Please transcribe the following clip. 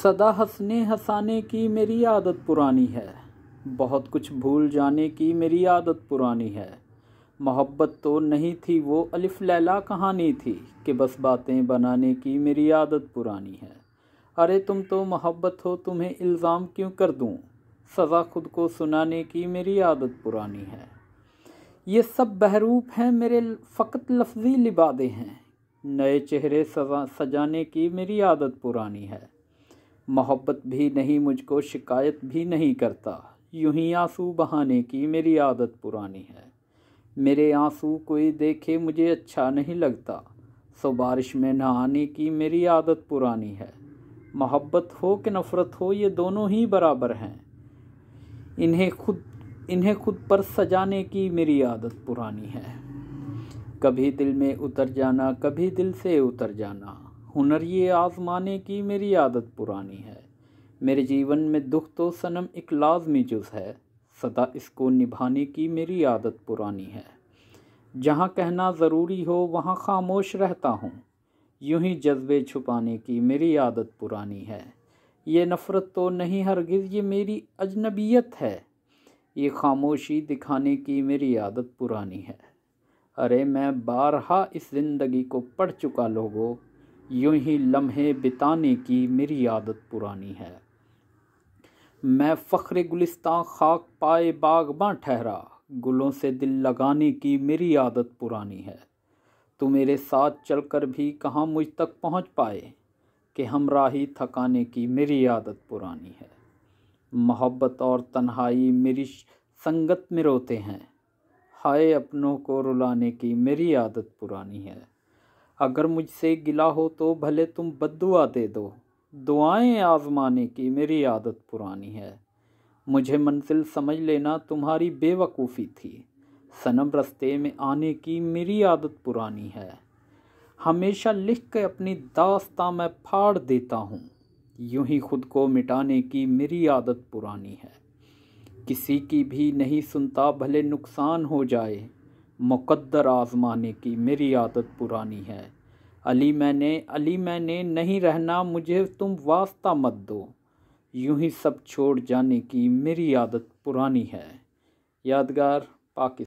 सदा हंसने हंसाने की मेरी आदत पुरानी है। बहुत कुछ भूल जाने की मेरी आदत पुरानी है। मोहब्बत तो नहीं थी, वो अलिफ लैला कहानी थी कि बस बातें बनाने की मेरी आदत पुरानी है। अरे तुम तो मोहब्बत हो, तुम्हें इल्ज़ाम क्यों कर दूं? सज़ा खुद को सुनाने की मेरी आदत पुरानी है। ये सब बहरूप हैं मेरे, फ़कत लफ्ज़ी लिबादे हैं। नए चेहरे सजाने की मेरी आदत पुरानी है। मोहब्बत भी नहीं मुझको, शिकायत भी नहीं करता, यूं ही आंसू बहाने की मेरी आदत पुरानी है। मेरे आंसू कोई देखे मुझे अच्छा नहीं लगता, सो बारिश में नहाने की मेरी आदत पुरानी है। मोहब्बत हो कि नफ़रत हो, ये दोनों ही बराबर हैं। इन्हें खुद पर सजाने की मेरी आदत पुरानी है। कभी दिल में उतर जाना, कभी दिल से उतर जाना, हुनर ये आज़माने की मेरी आदत पुरानी है। मेरे जीवन में दुख तो सनम एक लाज़मी जुज़ है, सदा इसको निभाने की मेरी आदत पुरानी है। जहाँ कहना ज़रूरी हो वहाँ खामोश रहता हूँ, यूं ही जज्बे छुपाने की मेरी आदत पुरानी है। ये नफ़रत तो नहीं हरगिज़, ये मेरी अजनबियत है, ये खामोशी दिखाने की मेरी आदत पुरानी है। अरे मैं बारहा इस ज़िंदगी को पढ़ चुका लोगों, यूं ही लम्हे बिताने की मेरी आदत पुरानी है। मैं फ़ख्र गुलिस्तां खाक पाए बाग़बां ठहरा, गुलों से दिल लगाने की मेरी आदत पुरानी है। तू मेरे साथ चलकर भी कहाँ मुझ तक पहुँच पाए, कि हमराही थकाने की मेरी आदत पुरानी है। मोहब्बत और तन्हाई मेरी संगत में रोते हैं, हाय अपनों को रुलाने की मेरी आदत पुरानी है। अगर मुझसे गिला हो तो भले तुम बद्दुआ दे दो, दुआएं आज़माने की मेरी आदत पुरानी है। मुझे मंजिल समझ लेना तुम्हारी बेवकूफ़ी थी, सनम रास्ते में आने की मेरी आदत पुरानी है। हमेशा लिख के अपनी दास्तां मैं फाड़ देता हूँ, यूं ही खुद को मिटाने की मेरी आदत पुरानी है। किसी की भी नहीं सुनता, भले नुकसान हो जाए, मुक़द्दर आज़माने की मेरी आदत पुरानी है। अली मैंने नहीं रहना, मुझे तुम वास्ता मत दो, यूं ही सब छोड़ जाने की मेरी आदत पुरानी है। यादगार पाकिस्तान।